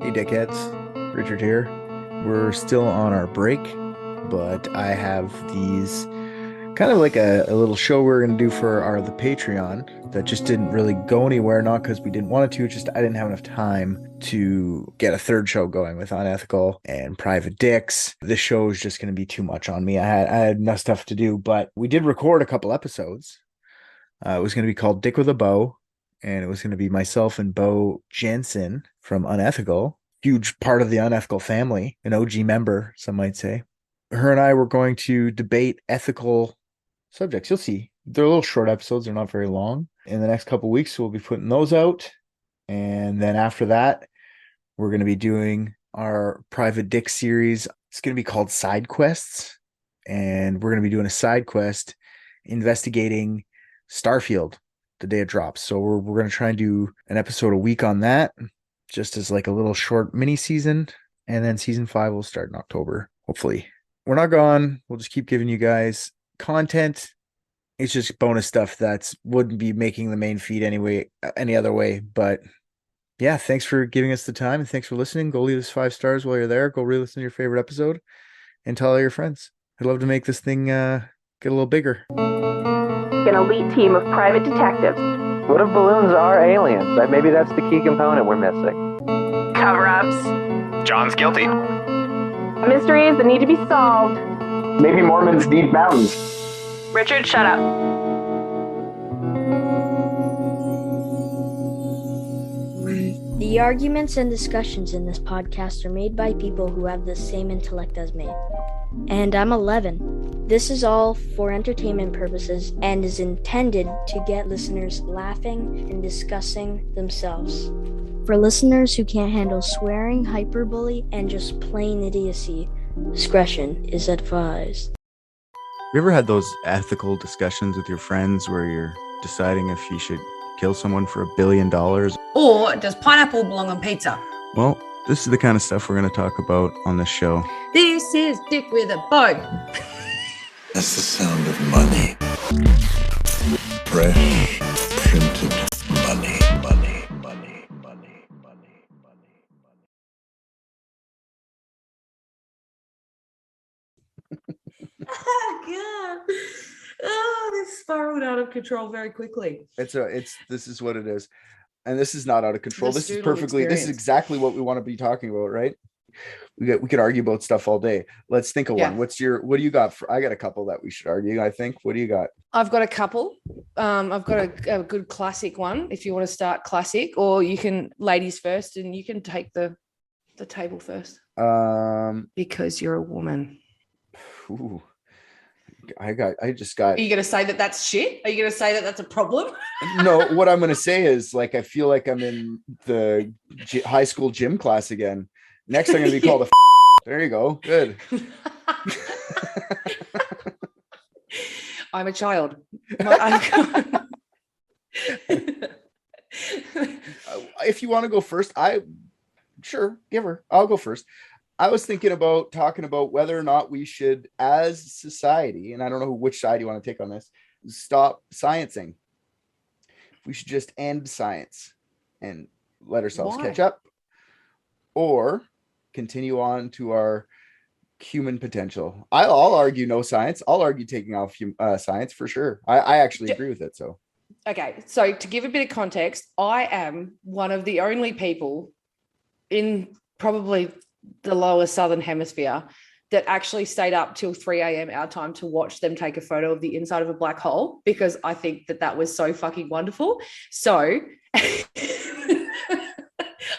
Hey, Dickheads. Richard here. We're still on our break, but I have these kind of like a little show we're going to do for the Patreon that just didn't really go anywhere. Not because we didn't want it to, just I didn't have enough time to get a third show going with Unethical and Private Dicks. This show is just going to be too much on me. I had enough stuff to do, but we did record a couple episodes. It was going to be called Dick with a Beau, and it was going to be myself and Beau Jansen from Unethical, huge part of the Unethical family, an OG member, some might say. Her and I were going to debate ethical subjects. You'll see. They're little short episodes. They're not very long. In the next couple of weeks, we'll be putting those out. And then after that, we're going to be doing our Private Dick series. It's going to be called Side Quests. And we're going to be doing a side quest investigating Starfield the day it drops. So we're going to try and do an episode a week on that, just as like a little short mini season. And then season 5 will start in October, hopefully. We're not gone. We'll just keep giving you guys content. It's just bonus stuff that wouldn't be making the main feed anyway, any other way. But yeah, thanks for giving us the time and thanks for listening. Go leave us 5 stars while you're there. Go re-listen to your favorite episode and tell all your friends. I'd love to make this thing get a little bigger. An elite team of private detectives. What if balloons are aliens? Maybe that's the key component we're missing. Cover-ups. John's guilty. Mysteries that need to be solved. Maybe Mormons need mountains. Richard, shut up. The arguments and discussions in this podcast are made by people who have the same intellect as me. And I'm 11. This is all for entertainment purposes and is intended to get listeners laughing and discussing themselves. For listeners who can't handle swearing, hyperbole, and just plain idiocy, discretion is advised. You ever had those ethical discussions with your friends where you're deciding if you should kill someone for $1 billion? Or does pineapple belong on pizza? Well, this is the kind of stuff we're going to talk about on this show. This is Dick with a Beau. That's the sound of money. Fresh, printed money, money, money, money, money, money, money. Oh, God. Oh, this spiraled out of control very quickly. This is what it is. And this is not out of control. The This is Steudle perfectly, this is experience. exactly what we want to be talking about, right? We could argue about stuff all day. Let's think of Yeah. one. What do you got? I got a couple that we should argue, I think. What do you got? I've got a couple. I've got a good classic one if you want to start classic, or you can, ladies first, and you can take the table first. Because you're a woman. Ooh, I just got. Are you going to say that that's shit? Are you going to say that that's a problem? No, what I'm going to say is, like, I feel like I'm in the high school gym class again. Next, I'm going to be called a. There you go. Good. I'm a child. If you want to go first, sure, give her. I'll go first. I was thinking about talking about whether or not we should, as society, and I don't know which side you want to take on this, stop sciencing. We should just end science and let ourselves catch up, or continue on to our human potential. I'll argue no science. I'll argue taking off science for sure. I actually agree with it. So, okay. So to give a bit of context, I am one of the only people in probably the lower southern hemisphere that actually stayed up till 3 a.m. our time to watch them take a photo of the inside of a black hole, because I think that was so fucking wonderful. So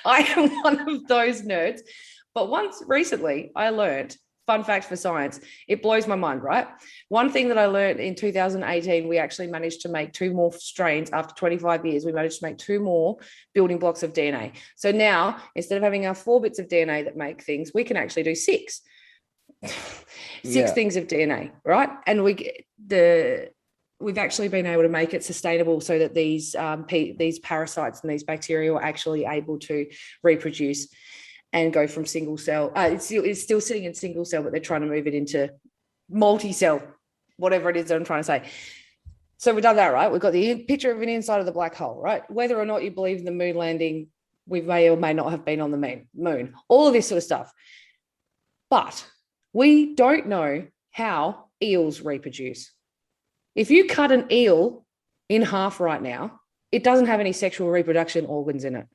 I am one of those nerds. But once recently I learned, fun fact for science, it blows my mind, right? One thing that I learned in 2018, we actually managed to make 2 more strains after 25 years. We managed to make 2 more building blocks of DNA. So now, instead of having our 4 bits of DNA that make things, we can actually do 6. 6 things of DNA, right? And we've actually been able to make it sustainable so that these parasites and these bacteria are actually able to reproduce and go from single cell. It's still sitting in single cell, but they're trying to move it into multi-cell, whatever it is that I'm trying to say. So we've done that, right? We've got the picture of an inside of the black hole, right? Whether or not you believe in the moon landing, We may or may not have been on the moon, all of this sort of stuff. But we don't know how eels reproduce. If you cut an eel in half right now, it doesn't have any sexual reproduction organs in it.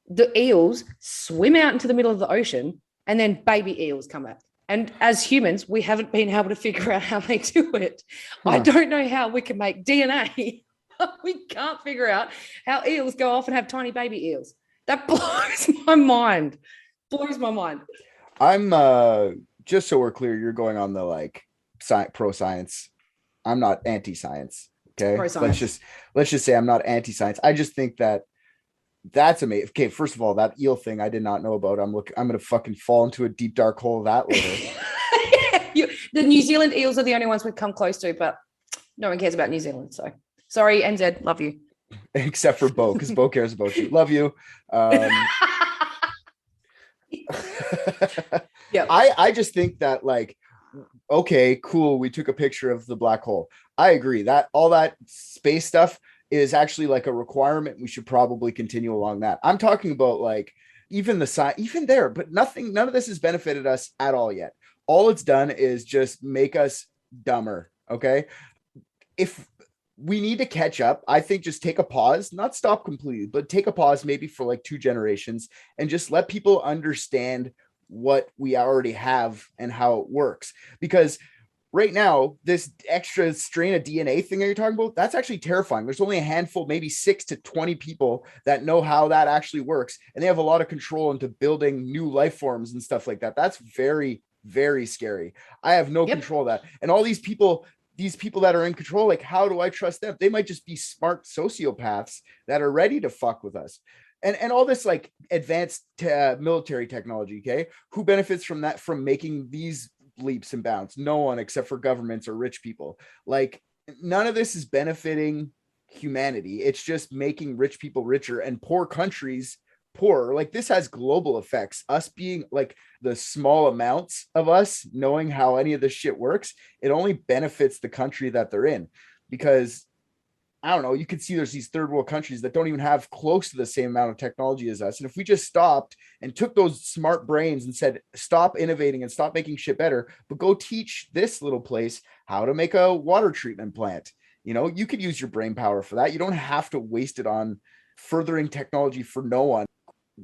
The eels swim out into the middle of the ocean and then baby eels come out. And as humans, we haven't been able to figure out how they do it. I don't know how we can make DNA. We can't figure out how eels go off and have tiny baby eels. That blows my mind. Blows my mind. I'm just so we're clear, you're going on the like pro-science. I'm not anti-science. Okay. Pro-science. Let's just say I'm not anti-science. I just think that's amazing. Okay, first of all, that eel thing I did not know about. I'm gonna fucking fall into a deep dark hole of that later. The New Zealand eels are the only ones we've come close to, but no one cares about New Zealand. So sorry, NZ, love you. Except for Beau, because Beau cares about you. Love you. Yeah. I just think that like, okay, cool. We took a picture of the black hole. I agree that all that space stuff is actually like a requirement. We should probably continue along that. I'm talking about like even the science, even there, but none of this has benefited us at all yet. All it's done is just make us dumber. Okay. If we need to catch up, I think just take a pause, not stop completely, but take a pause maybe for like 2 generations and just let people understand what we already have and how it works. Because right now, this extra strain of DNA thing that you're talking about, that's actually terrifying. There's only a handful, maybe 6 to 20 people that know how that actually works. And they have a lot of control into building new life forms and stuff like that. That's very, very scary. I have no control of that. And all these people that are in control, like, how do I trust them? They might just be smart sociopaths that are ready to fuck with us. And all this like advanced military technology, okay? Who benefits from that, from making these leaps and bounds? No one, except for governments or rich people. Like, none of this is benefiting humanity. It's just making rich people richer and poor countries poorer. Like, this has global effects. Us being like the small amounts of us knowing how any of this shit works, it only benefits the country that they're in. Because I don't know, you can see there's these third world countries that don't even have close to the same amount of technology as us. And if we just stopped and took those smart brains and said, stop innovating and stop making shit better, but go teach this little place how to make a water treatment plant. You know, you could use your brain power for that. You don't have to waste it on furthering technology for no one.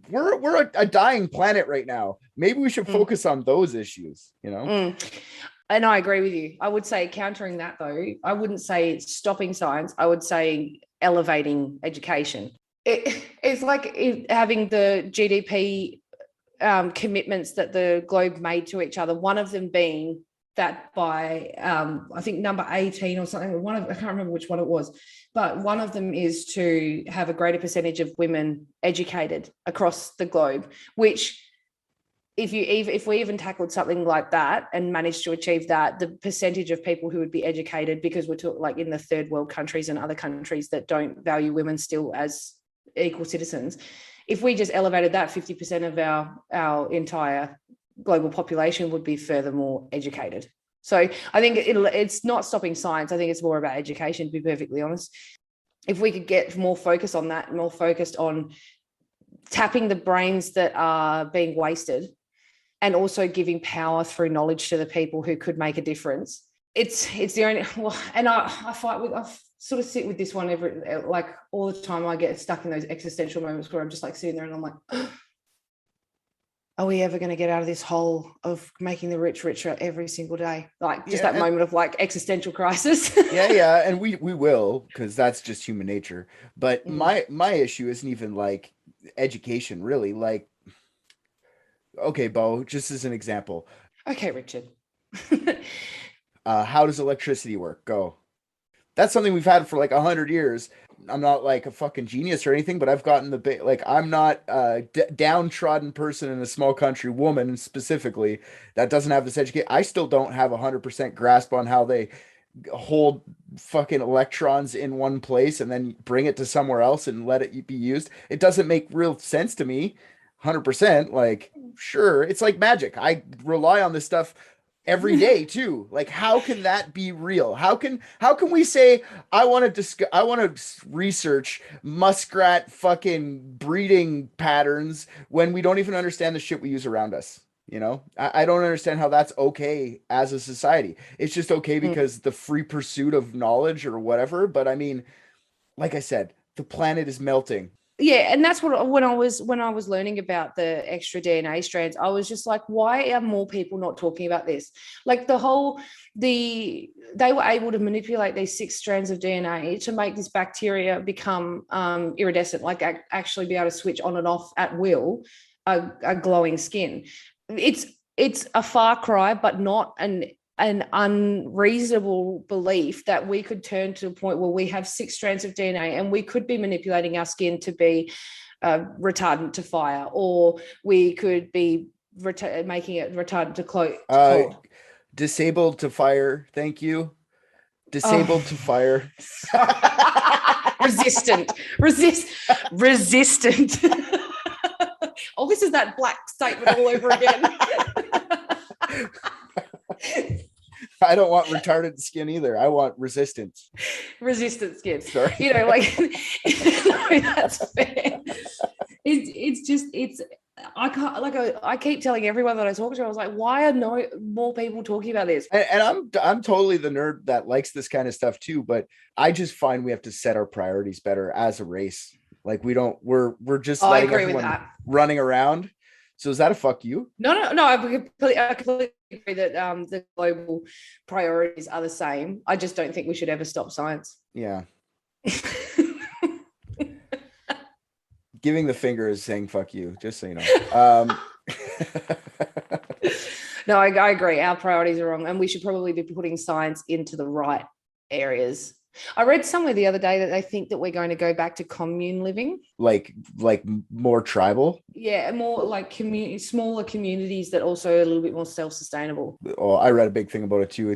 We're a dying planet right now. Maybe we should focus on those issues, you know? And I agree with you. I would say countering that, though, I wouldn't say stopping science. I would say elevating education. It's like having the GDP commitments that the globe made to each other. One of them being that by, I think, number 18 or something. I can't remember which one it was, but one of them is to have a greater percentage of women educated across the globe, which, if we even tackled something like that and managed to achieve that, the percentage of people who would be educated, because we're talking like in the third world countries and other countries that don't value women still as equal citizens, if we just elevated that, 50% of our entire global population would be furthermore educated. So I think it's not stopping science. I think it's more about education, to be perfectly honest. If we could get more focus on that, more focused on tapping the brains that are being wasted, and also giving power through knowledge to the people who could make a difference. It's the only, well, and I sort of sit with this one like all the time. I get stuck in those existential moments where I'm just like sitting there and I'm like, are we ever going to get out of this hole of making the rich richer every single day? Like just that moment of like existential crisis. yeah. And we will, because that's just human nature. But my issue isn't even like education, really. Like, okay, Beau, just as an example. Okay, Richard. How does electricity work? Go. That's something we've had for like 100 years. I'm not like a fucking genius or anything, but I've gotten I'm not a downtrodden person in a small country, woman specifically, that doesn't have this education. I still don't have 100% grasp on how they hold fucking electrons in one place and then bring it to somewhere else and let it be used. It doesn't make real sense to me. 100%. Like, sure, it's like magic. I rely on this stuff every day too. Like, how can that be real? How can we say I want to research muskrat fucking breeding patterns when we don't even understand the shit we use around us? You know, I don't understand how that's okay as a society. It's just okay because the free pursuit of knowledge or whatever. But I mean, like I said, the planet is melting. Yeah, and that's what when I was learning about the extra DNA strands, I was just like, why are more people not talking about this? Like they were able to manipulate these 6 strands of DNA to make this bacteria become iridescent, like actually be able to switch on and off at will a glowing skin. It's a far cry, but not an unreasonable belief that we could turn to a point where we have 6 strands of DNA and we could be manipulating our skin to be retardant to fire, or we could be making it retardant to cold. Disabled to fire. Thank you. Disabled to fire. Resistant. Oh, this is that black statement all over again. I don't want retarded skin either. I want resistance. Resistant skin. Sorry. You know, like no, that's fair. I keep telling everyone that I talk to, I was like, why are no more people talking about this? And I'm totally the nerd that likes this kind of stuff too, but I just find we have to set our priorities better as a race. Like we're just letting everyone running around. So is that a fuck you? No. I completely agree that the global priorities are the same. I just don't think we should ever stop science. Yeah. Giving the finger is saying fuck you, just so you know. No, I agree. Our priorities are wrong, and we should probably be putting science into the right areas. I read somewhere the other day that they think that we're going to go back to commune living. Like more tribal? Yeah, more like smaller communities that also are a little bit more self-sustainable. Oh, I read a big thing about it too.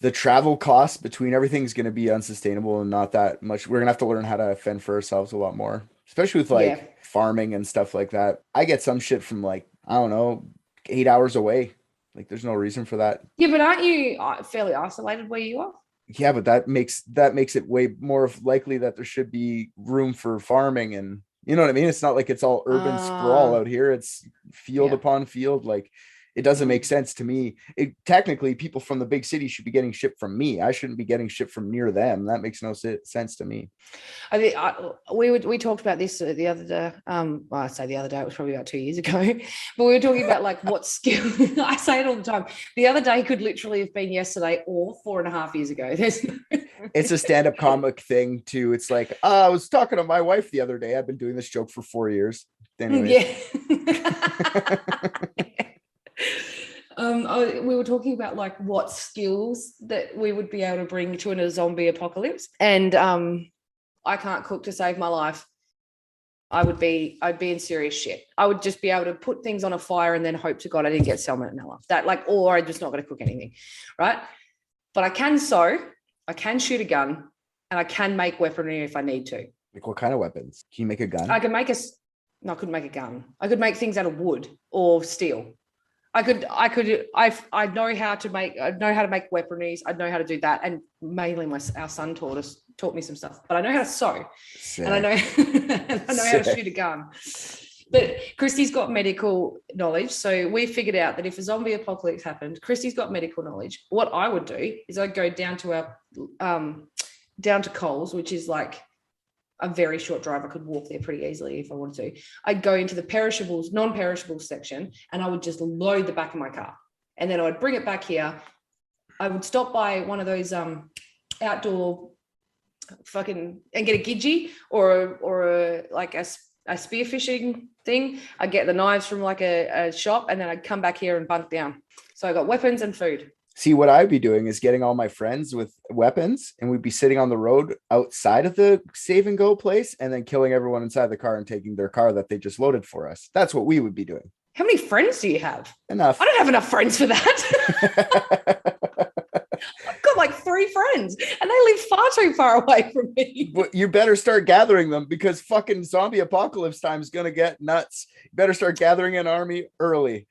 The travel costs between everything's going to be unsustainable and not that much. We're going to have to learn how to fend for ourselves a lot more, especially with farming and stuff like that. I get some shit from I don't know, 8 hours away. Like there's no reason for that. Yeah, but aren't you fairly isolated where you are? Yeah, but that makes it way more likely that there should be room for farming, and you know what I mean? It's not like it's all urban sprawl out here. It's field upon field. Like it doesn't make sense to me. Technically, people from the big city should be getting shit from me. I shouldn't be getting shit from near them. That makes no sense to me. I think we talked about this the other day. Well, I say the other day, it was probably about 2 years ago, but we were talking about what skill. I say it all the time. The other day could literally have been yesterday or 4.5 years ago. It's a stand-up comic thing too. It's like, I was talking to my wife the other day. I've been doing this joke for 4 years. Anyways. Yeah. We were talking about what skills that we would be able to bring to a zombie apocalypse, and I can't cook to save my life. I'd be in serious shit. I would just be able to put things on a fire and then hope to God I didn't get salmonella. Or I'm just not going to cook anything, right? But I can sew, I can shoot a gun, and I can make weaponry if I need to. Like what kind of weapons? Can you make a gun? I couldn't make a gun. I could make things out of wood or steel. I know how to make weaponries. I know how to do that. And mainly our son taught me some stuff, but I know how to sew. Sick. And I know how to shoot a gun. But Christy's got medical knowledge. So we figured out that if a zombie apocalypse happened, Christy's got medical knowledge. What I would do is I'd go down to Coles, which is like a very short drive. I could walk there pretty easily if I wanted to. I'd go into the non-perishables section, and I would just load the back of my car. And then I would bring it back here. I would stop by one of those outdoor and get a gidgee or a spearfishing thing. I'd get the knives from a shop, and then I'd come back here and bunk down. So I got weapons and food. See, what I'd be doing is getting all my friends with weapons, and we'd be sitting on the road outside of the save and go place, and then killing everyone inside the car and taking their car that they just loaded for us. That's what we would be doing. How many friends do you have? Enough. I don't have enough friends for that. I've got 3 friends, and they live far too far away from me. But you better start gathering them, because fucking zombie apocalypse time is going to get nuts. You better start gathering an army early.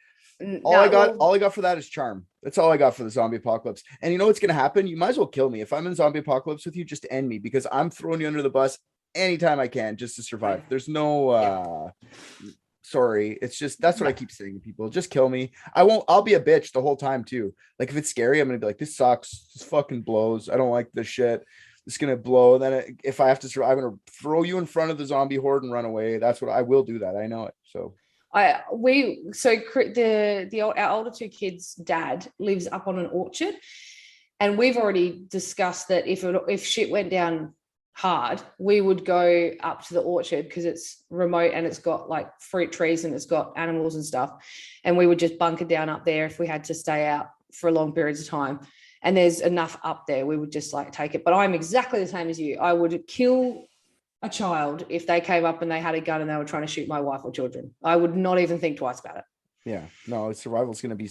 All I got for that is charm. That's all I got for the zombie apocalypse. And you know what's gonna happen? You might as well kill me. If I'm in zombie apocalypse with you, just end me, because I'm throwing you under the bus anytime I can just to survive. There's no sorry. It's just, that's what I keep saying to people. Just kill me. I'll be a bitch the whole time too. Like if it's scary, I'm gonna be like, this sucks. This fucking blows. I don't like this shit. It's gonna blow. Then if I have to survive, I'm gonna throw you in front of the zombie horde and run away. That's what I will do. That I know it. So our older two kids' dad lives up on an orchard, and we've already discussed that if shit went down hard, we would go up to the orchard because it's remote and it's got like fruit trees and it's got animals and stuff, and we would just bunker down up there if we had to stay out for long periods of time. And there's enough up there, we would just like take it. But I'm exactly the same as you. I would kill a child if they came up and they had a gun and they were trying to shoot my wife or children. I would not even think twice about it. yeah, no, survival's gonna be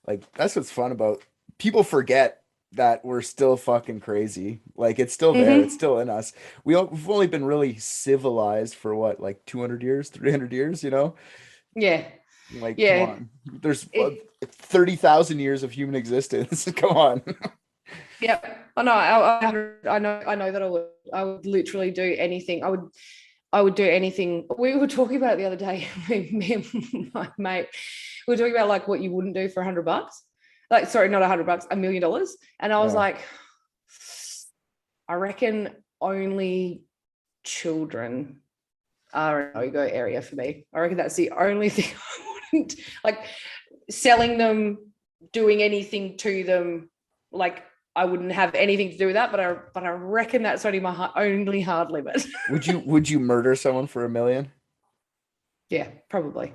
like, that's what's fun about, people forget that we're still fucking crazy. Like it's still there. It's still in us. We've only been really civilized for what, like 200 years, 300 years, you know? Yeah. Like, come on. There's 30,000 years of human existence. Come on. Yep. I know that I would literally do anything. I would do anything. We were talking about it the other day. Me and my mate, we were talking about like what you wouldn't do for $100. Like, sorry, not $100, $1 million. And I was like, I reckon only children are a no-go area for me. I reckon that's the only thing I wouldn't, like selling them, doing anything to them. Like I wouldn't have anything to do with that, but I reckon that's only my only hard limit. Would you murder someone for $1 million? Yeah, probably.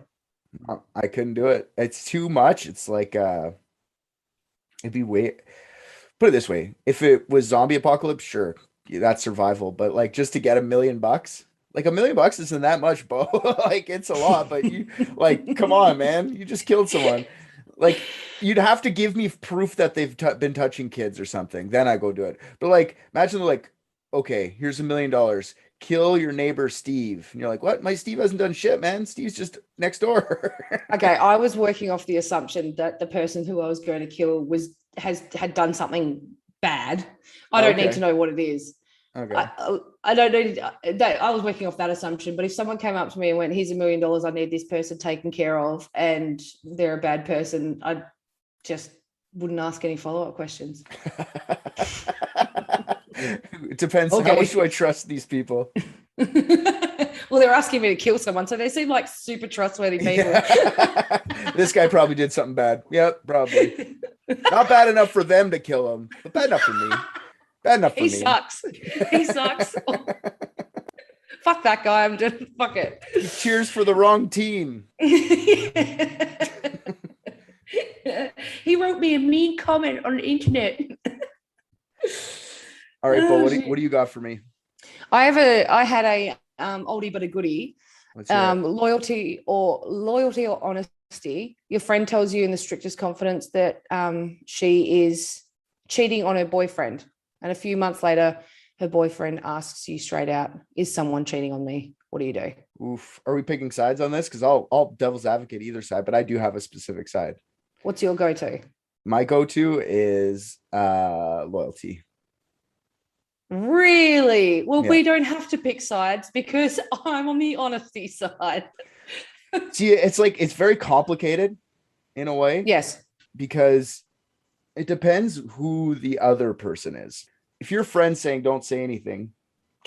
I couldn't do it. It's too much. It's like, it'd be put it this way. If it was zombie apocalypse, sure, that's survival. But like just to get $1 million, like $1 million isn't that much, Beau. Like it's a lot, but you like, come on, man, you just killed someone. Like you'd have to give me proof that they've been touching kids or something. Then I go do it. But like, imagine like, okay, here's $1 million. Kill your neighbor Steve. And you're like, what? My Steve hasn't done shit, man. Steve's just next door. Okay, I was working off the assumption that the person who I was going to kill had done something bad. I don't need to know what it is. Okay. I don't need that. I was working off that assumption. But if someone came up to me and went, "Here's $1 million. I need this person taken care of," and they're a bad person, I just wouldn't ask any follow-up questions. It depends. Okay. How much do I trust these people? Well, they're asking me to kill someone, so they seem like super trustworthy people. Yeah. This guy probably did something bad. Yep, probably. Not bad enough for them to kill him, but bad enough for me. Bad enough for me. He sucks. Fuck that guy. I'm just fuck it. Cheers for the wrong team. He wrote me a mean comment on the internet. All right, Beau, what do you got for me? I had a oldie but a goodie. Loyalty or honesty. Your friend tells you in the strictest confidence that she is cheating on her boyfriend, and a few months later her boyfriend asks you straight out, "Is someone cheating on me? What do you do?" Oof. Are we picking sides on this? Because I'll devil's advocate either side, but I do have a specific side. What's your go-to? My go-to is loyalty. Really? Well, we don't have to pick sides because I'm on the honesty side. See, it's like, it's very complicated in a way. Yes. Because it depends who the other person is. If your friend's saying, don't say anything.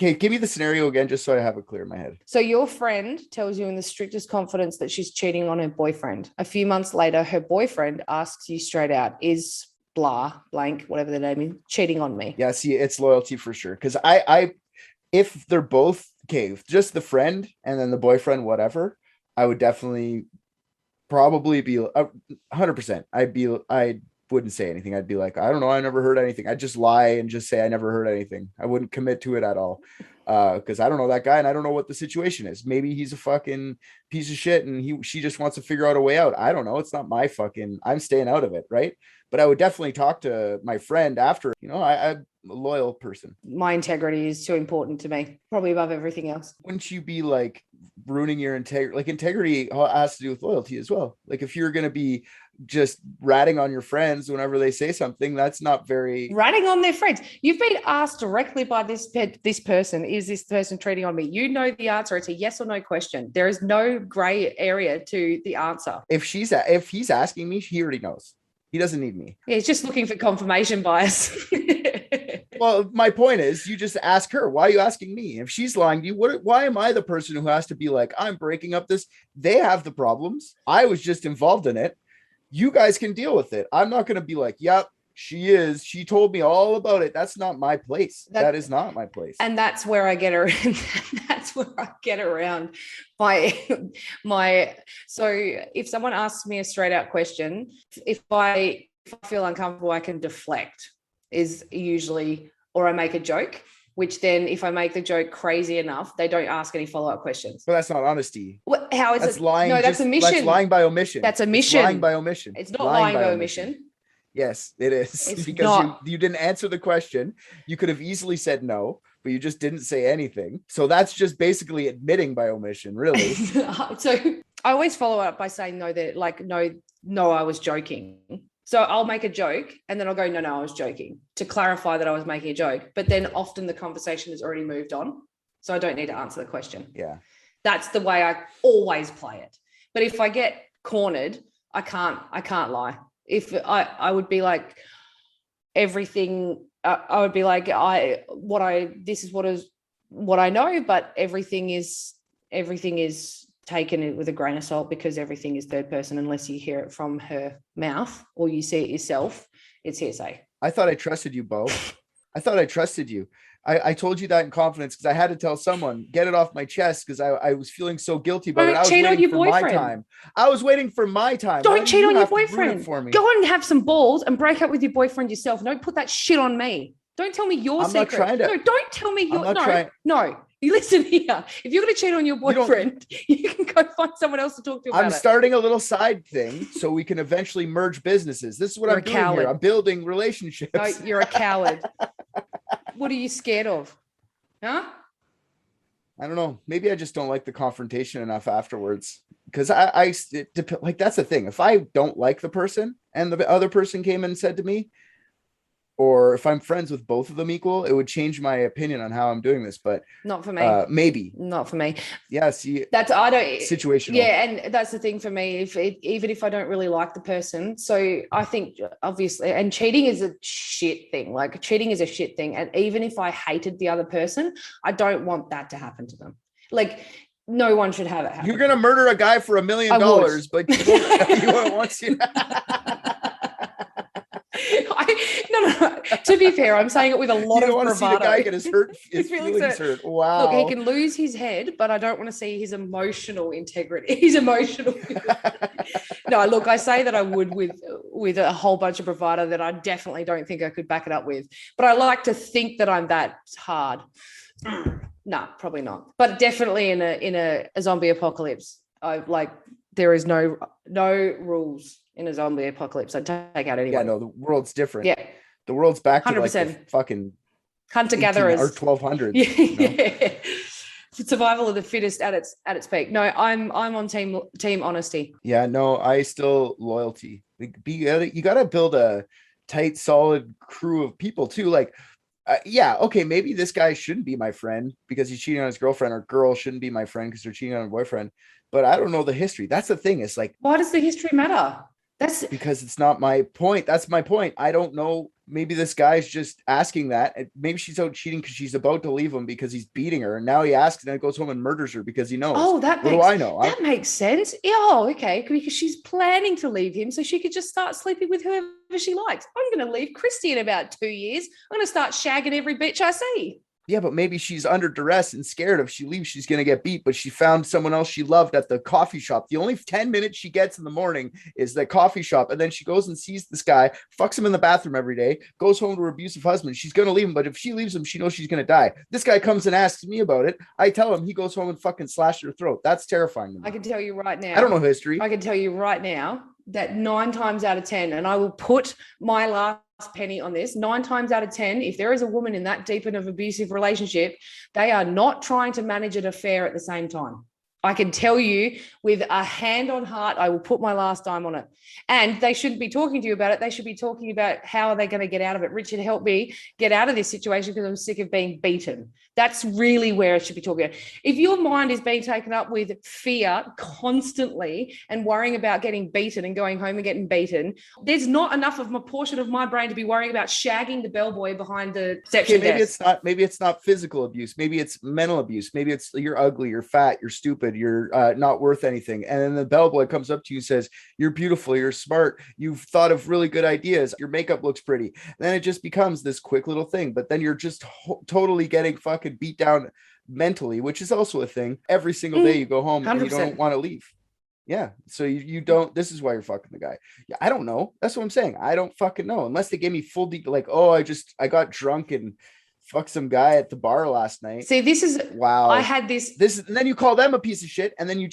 Okay, give me the scenario again, just so I have it clear in my head. So your friend tells you in the strictest confidence that she's cheating on her boyfriend. A few months later, her boyfriend asks you straight out, "Is blah, blank, whatever the name is, cheating on me?" Yeah, see, it's loyalty for sure. Because if they're both, okay, just the friend and then the boyfriend, whatever, I would definitely probably be 100%. I wouldn't say anything. I'd be like, I don't know, I never heard anything. I'd just lie and just say I never heard anything. I wouldn't commit to it at all. because I don't know that guy and I don't know what the situation is. Maybe he's a fucking piece of shit and she just wants to figure out a way out. I don't know. It's not my fucking, I'm staying out of it, right? But I would definitely talk to my friend after, I'm a loyal person. My integrity is too important to me, probably above everything else. Wouldn't you be like ruining your integrity? Like integrity has to do with loyalty as well. Like if you're going to be just ratting on your friends whenever they say something, that's not very... Ratting on their friends. You've been asked directly by this person, is this person treating on me? You know the answer. It's a yes or no question. There is no gray area to the answer. If he's asking me, he already knows. He doesn't need me. Yeah, he's just looking for confirmation bias. Well, my point is, you just ask her, why are you asking me? If she's lying to you, why am I the person who has to be like, I'm breaking up this? They have the problems. I was just involved in it. You guys can deal with it. I'm not going to be like, yep, she is. She told me all about it. That's not my place. That is not my place. And that's where I get around. That's where I get around my. So if someone asks me a straight out question, if I feel uncomfortable, I can deflect. Is usually, or I make a joke, which then if I make the joke crazy enough, they don't ask any follow-up questions. But that's not honesty. How is that's it? Lying. No, that's omission. That's lying by omission. That's omission. It's lying by omission. It's not lying by omission. Yes, it is. It's because not. You didn't answer the question. You could have easily said no, but you just didn't say anything. So that's just basically admitting by omission, really. So I always follow up by saying no, I was joking. So I'll make a joke and then I'll go, no, I was joking, to clarify that I was making a joke. But then often the conversation has already moved on. So I don't need to answer the question. Yeah. That's the way I always play it. But if I get cornered, I can't lie. If I would be like everything, I would be like, this is what I know, but everything is taken it with a grain of salt, because everything is third person unless you hear it from her mouth or you see it yourself. It's hearsay. I thought I trusted you, Beau. I thought I trusted you. I told you that in confidence because I had to tell someone, get it off my chest, because I was feeling so guilty about it. I was cheat on your boyfriend. My time. I was waiting for my time. Don't cheat on your boyfriend. For me? Go and have some balls and break up with your boyfriend yourself. Don't put that shit on me. Don't tell me your secret. Not trying to. No, don't tell me your. No. You listen here. If you're going to cheat on your boyfriend, you can go find someone else to talk to about it. I'm starting a little side thing so we can eventually merge businesses. This is what I'm doing here. I'm building relationships. No, you're a coward. What are you scared of? Huh? I don't know. Maybe I just don't like the confrontation enough afterwards. Because that's the thing. If I don't like the person and the other person came and said to me, or if I'm friends with both of them equal, it would change my opinion on how I'm doing this. But not for me. Maybe not for me. Yeah. See, I don't situational. Yeah, and that's the thing for me. Even if I don't really like the person, so I think obviously, and cheating is a shit thing. Like cheating is a shit thing, and even if I hated the other person, I don't want that to happen to them. Like no one should have it happen. You're gonna murder a guy for $1 million, but you won't want to. No. To be fair, I'm saying it with a lot of bravado. See the guy get his feelings hurt. Wow. Look, he can lose his head, but I don't want to see his emotional integrity. His emotional. No, look, I say that I would with a whole bunch of bravado that I definitely don't think I could back it up with. But I like to think that I'm that hard. No, probably not. But definitely in a zombie apocalypse, there is no rules. In a zombie apocalypse, I'd take out anyone. Yeah, no, the world's different. Yeah. The world's back to 100%. like the fucking hunter-gatherers. Or 1200s. Yeah. Survival of the fittest at its peak. No, I'm on team honesty. Yeah, no, I still loyalty. You got to build a tight, solid crew of people too. Like, yeah, okay, maybe this guy shouldn't be my friend because he's cheating on his girlfriend, or girl shouldn't be my friend because they're cheating on a boyfriend. But I don't know the history. That's the thing. It's like, why does the history matter? That's because it's not my point. That's my point. I don't know. Maybe this guy's just asking that. Maybe she's out cheating because she's about to leave him because he's beating her. And now he asks and then goes home and murders her because he knows. Oh, what do I know? That makes sense. Yeah, oh, okay. Because she's planning to leave him so she could just start sleeping with whoever she likes. I'm going to leave Christy in about 2 years. I'm going to start shagging every bitch I see. Yeah, but maybe she's under duress and scared if she leaves, she's going to get beat. But she found someone else she loved at the coffee shop. The only 10 minutes she gets in the morning is the coffee shop. And then she goes and sees this guy, fucks him in the bathroom every day, goes home to her abusive husband. She's going to leave him. But if she leaves him, she knows she's going to die. This guy comes and asks me about it. I tell him, he goes home and fucking slashes her throat. That's terrifying to me. I can tell you right now. I don't know history. I can tell you right now that 9 times out of 10, and I will put my last penny on this, 9 times out of 10, if there is a woman in that deep of abusive relationship, they are not trying to manage an affair at the same time. I can tell you with a hand on heart, I will put my last dime on it. And they shouldn't be talking to you about it. They should be talking about how are they going to get out of it. Richard, help me get out of this situation because I'm sick of being beaten. That's really where it should be talking about. If your mind is being taken up with fear constantly and worrying about getting beaten and going home and getting beaten, there's not enough of a portion of my brain to be worrying about shagging the bellboy behind the reception desk. Maybe it's not physical abuse. Maybe it's mental abuse. Maybe it's you're ugly, you're fat, you're stupid, you're not worth anything. And then the bellboy comes up to you and says, you're beautiful, you're smart, you've thought of really good ideas, your makeup looks pretty. And then it just becomes this quick little thing. But then you're just totally getting fucking beat down mentally, which is also a thing. Every single day you go home 100%. And you don't want to leave. Yeah. So you don't, this is why you're fucking the guy. Yeah. I don't know. That's what I'm saying. I don't fucking know unless they gave me full like, oh, I got drunk and fucked some guy at the bar last night. See, this is wow. I had this, and then you call them a piece of shit. And then you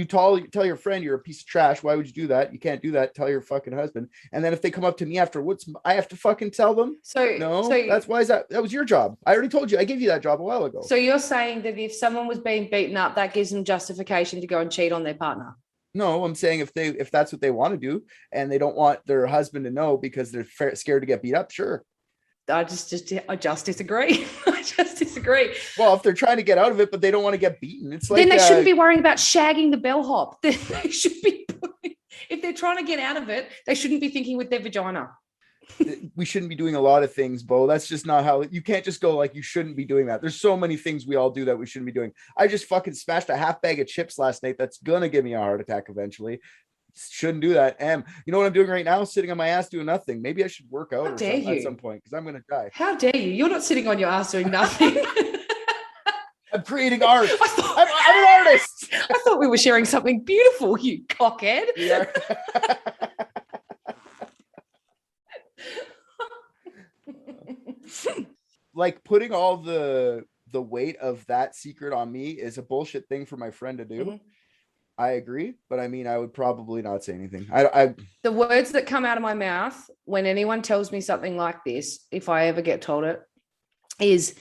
tell your friend you're a piece of trash. Why would you do that? You can't do that. Tell your fucking husband. And then if they come up to me afterwards, I have to fucking tell them. That's why that was your job. I already told you. I gave you that job a while ago. So you're saying that if someone was being beaten up, that gives them justification to go and cheat on their partner? No, I'm saying if that's what they want to do and they don't want their husband to know because they're scared to get beat up, sure. I just disagree. I just disagree. Well, if they're trying to get out of it, but they don't want to get beaten, it's like then they shouldn't be worrying about shagging the bellhop. They should be. If they're trying to get out of it, they shouldn't be thinking with their vagina. We shouldn't be doing a lot of things, Beau. That's just not how you can't just go like you shouldn't be doing that. There's so many things we all do that we shouldn't be doing. I just fucking smashed a half bag of chips last night. That's gonna give me a heart attack eventually. Shouldn't do that. And you know what I'm doing right now? Sitting on my ass doing nothing. Maybe I should work out at some point because I'm gonna die. How dare you? You're not sitting on your ass doing nothing. I'm creating art. I'm an artist. I thought we were sharing something beautiful, you cockhead. Yeah. Like putting all the weight of that secret on me is a bullshit thing for my friend to do. Mm-hmm. I agree, but I mean, I would probably not say anything. The words that come out of my mouth when anyone tells me something like this, if I ever get told it, is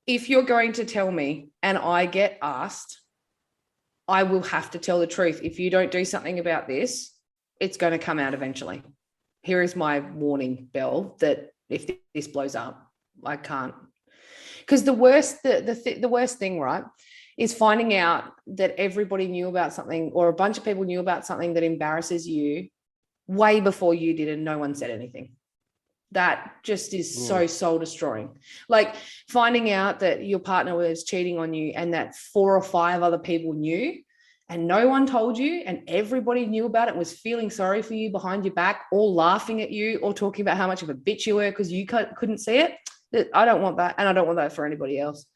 if you're going to tell me and I get asked, I will have to tell the truth. If you don't do something about this, it's going to come out eventually. Here is my warning bell that if this blows up, I can't. Because the worst thing, right, is finding out that everybody knew about something or a bunch of people knew about something that embarrasses you way before you did and no one said anything. That just is so soul destroying. Like finding out that your partner was cheating on you and that 4 or 5 other people knew and no one told you and everybody knew about it, was feeling sorry for you behind your back, all laughing at you or talking about how much of a bitch you were because you couldn't see it. I don't want that. And I don't want that for anybody else.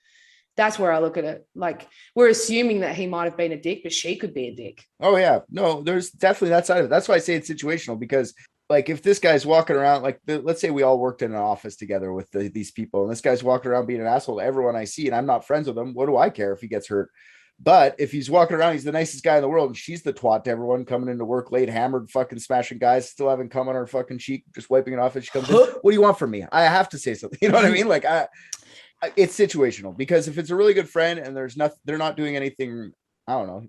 That's where I look at it. Like we're assuming that he might have been a dick, but she could be a dick. Oh yeah. No, there's definitely that side of it. That's why I say it's situational because like if this guy's walking around, like let's say we all worked in an office together with these people and this guy's walking around being an asshole to everyone I see and I'm not friends with him. What do I care if he gets hurt? But if he's walking around, he's the nicest guy in the world and she's the twat to everyone coming into work late, hammered, fucking smashing guys, still having cum on her fucking cheek, just wiping it off as she comes in. What do you want from me? I have to say something. You know what I mean? Like it's situational because if it's a really good friend and they're not doing anything, I don't know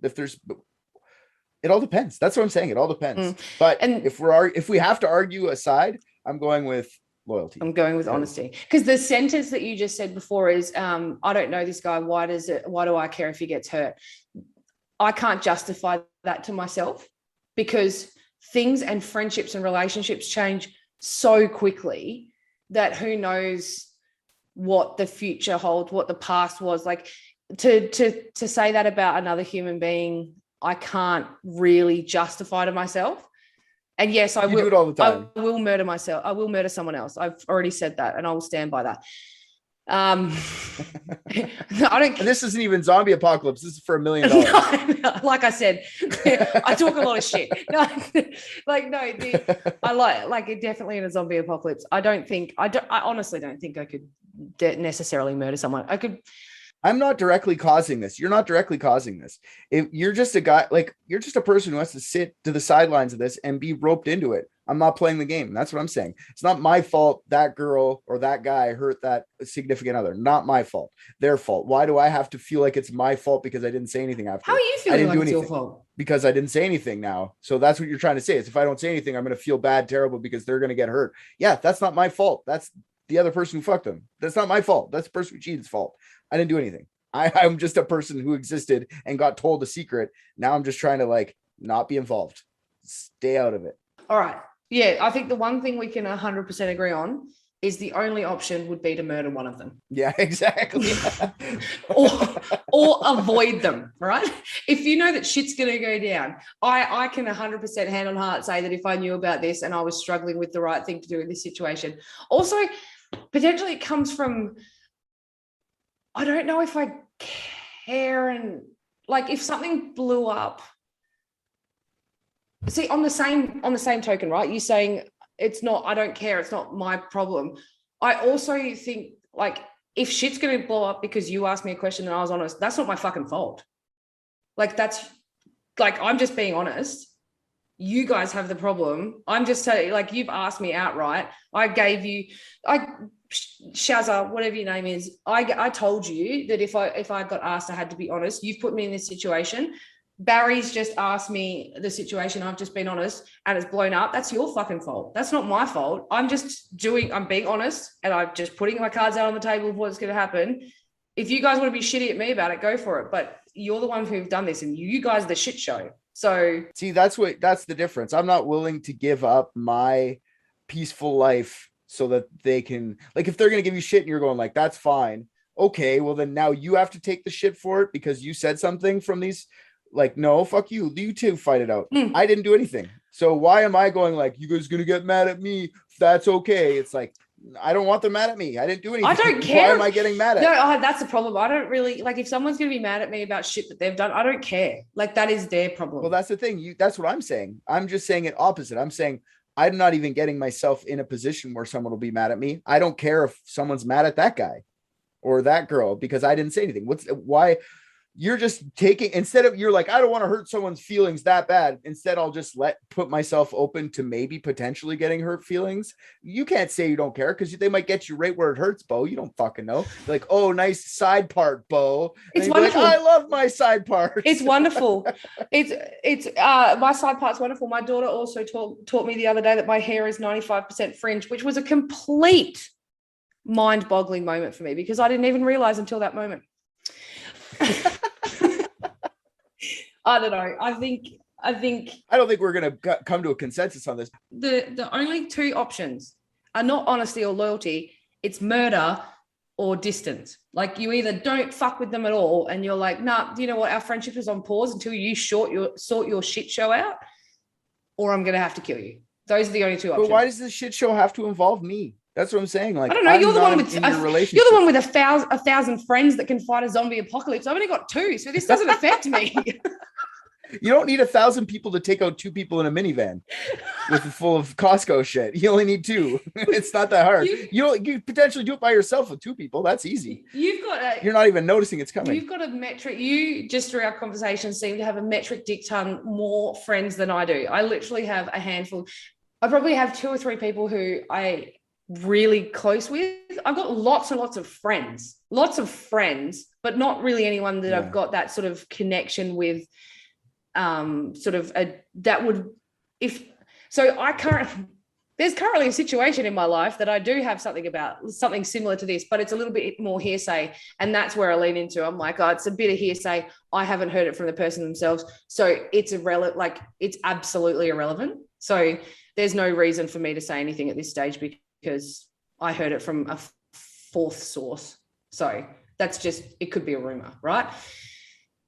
it all depends. That's what I'm saying. It all depends. But if we have to argue a side, I'm going with loyalty. I'm going with honesty because the sentence that you just said before is, I don't know this guy. Why do I care if he gets hurt? I can't justify that to myself because things and friendships and relationships change so quickly that who knows what the future holds, what the past was. Like to say that about another human being, I can't really justify to myself. And yes, I will do it all the time. I will murder myself. I will murder someone else. I've already said that and I will stand by that. I don't. And this isn't even zombie apocalypse. This is for $1 million. No, like I said, I talk a lot of shit. No, I like it definitely in a zombie apocalypse. I honestly don't think I could necessarily murder someone. I'm not directly causing this. You're not directly causing this. If you're just a guy, like you're just a person who has to sit to the sidelines of this and be roped into it. I'm not playing the game. That's what I'm saying. It's not my fault that girl or that guy hurt that significant other. Not my fault. Their fault. Why do I have to feel like it's my fault because I didn't say anything after? How are you feeling like it's your fault? Because I didn't say anything now. So that's what you're trying to say is if I don't say anything, I'm going to feel bad, terrible because they're going to get hurt. Yeah, that's not my fault. That's the other person who fucked them. That's not my fault. That's the person who cheated's fault. I didn't do anything. I'm just a person who existed and got told a secret. Now I'm just trying to like not be involved. Stay out of it. All right. Yeah, I think the one thing we can 100% agree on is the only option would be to murder one of them. Yeah, exactly. or avoid them, right? If you know that shit's going to go down, I can 100% hand on heart say that if I knew about this and I was struggling with the right thing to do in this situation. Also, potentially it comes from, I don't know if I care and like if something blew up. See, on the same token, right? You saying it's not, I don't care, it's not my problem. I also think like if shit's going to blow up because you asked me a question and I was honest, that's not my fucking fault. Like that's like, I'm just being honest. You guys have the problem. I'm just saying, like, you've asked me outright. Shazza, whatever your name is, I told you that if I got asked, I had to be honest. You've put me in this situation. Barry's just asked me the situation. I've just been honest and it's blown up. That's your fucking fault. That's not my fault. I'm being honest and I'm just putting my cards out on the table of what's going to happen. If you guys want to be shitty at me about it, go for it. But you're the ones who've done this and you guys are the shit show. So see, that's the difference. I'm not willing to give up my peaceful life so that they can, like, if they're going to give you shit and you're going like, that's fine. Okay. Well, then now you have to take the shit for it because you said something from these. Like, no, fuck you. You two fight it out. I didn't do anything. So why am I going like, you guys gonna get mad at me? That's okay. It's like, I don't want them mad at me. I didn't do anything. I don't care. Why am I getting mad at? No, that's the problem. I don't really like if someone's gonna be mad at me about shit that they've done. I don't care. Like that is their problem. Well, that's the thing. That's what I'm saying. I'm just saying it opposite. I'm saying I'm not even getting myself in a position where someone will be mad at me. I don't care if someone's mad at that guy or that girl because I didn't say anything. Why? You're just taking, instead of, you're like, I don't want to hurt someone's feelings that bad. Instead, I'll just put myself open to maybe potentially getting hurt feelings. You can't say you don't care because they might get you right where it hurts, Beau. You don't fucking know. Like, oh, nice side part, Beau. And it's wonderful. Like, I love my side part. It's wonderful. It's my side part's wonderful. My daughter also taught me the other day that my hair is 95% fringe, which was a complete mind-boggling moment for me because I didn't even realize until that moment. I don't know. I don't think we're going to come to a consensus on this. The only two options are not honesty or loyalty. It's murder or distance. Like you either don't fuck with them at all and you're like, nah, you know what? Our friendship is on pause until you sort your shit show out, or I'm going to have to kill you. Those are the only two options. But why does this shit show have to involve me? That's what I'm saying. Like, I don't know. You're the one with a thousand friends that can fight a zombie apocalypse. I've only got 2, so this doesn't affect me. You don't need 1,000 people to take out 2 people in a minivan full of Costco shit. You only need 2. It's not that hard. You potentially do it by yourself with 2 people. That's easy. You're not even noticing it's coming. You've got a metric. You just through our conversation seem to have a metric dick ton more friends than I do. I literally have a handful. I probably have 2 or 3 people who I really close with. I've got lots and lots of friends, but not really anyone that I've got that sort of connection with. There's currently a situation in my life that I do have something similar to this, but it's a little bit more hearsay. And that's where I lean into. I'm like, oh, it's a bit of hearsay. I haven't heard it from the person themselves. So it's it's absolutely irrelevant. So there's no reason for me to say anything at this stage because I heard it from a 4th source. So that's just, it could be a rumor, right?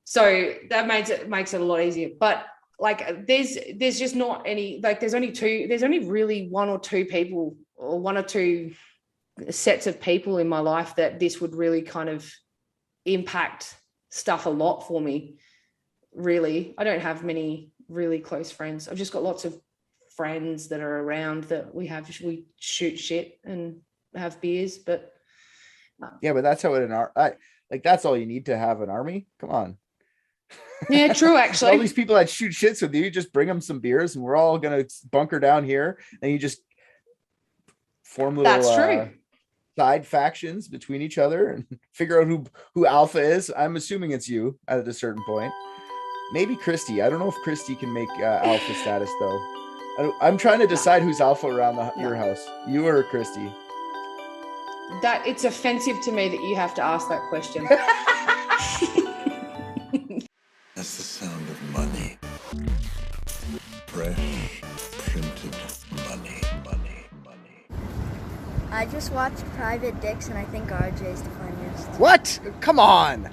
So that makes it a lot easier. But like, there's just not any, like, there's only really 1 or 2 people or 1 or 2 sets of people in my life that this would really kind of impact stuff a lot for me. Really, I don't have many really close friends. I've just got lots of friends that are around that we shoot shit and have beers, but Yeah, but that's how that's all you need to have an army. Come on. yeah, true. Actually, All these people that shoot shits with you, just bring them some beers, and we're all gonna bunker down here, and you just form little that's true. Side factions between each other and figure out who alpha is. I'm assuming it's you at a certain point. Maybe Christy. I don't know if Christy can make alpha status though. I'm trying to decide who's alpha around your house, you or Christy. That it's offensive to me that you have to ask that question. That's the sound of money. Fresh, printed money, money, money. I just watched Private Dicks, and I think RJ's the funniest. What? Come on.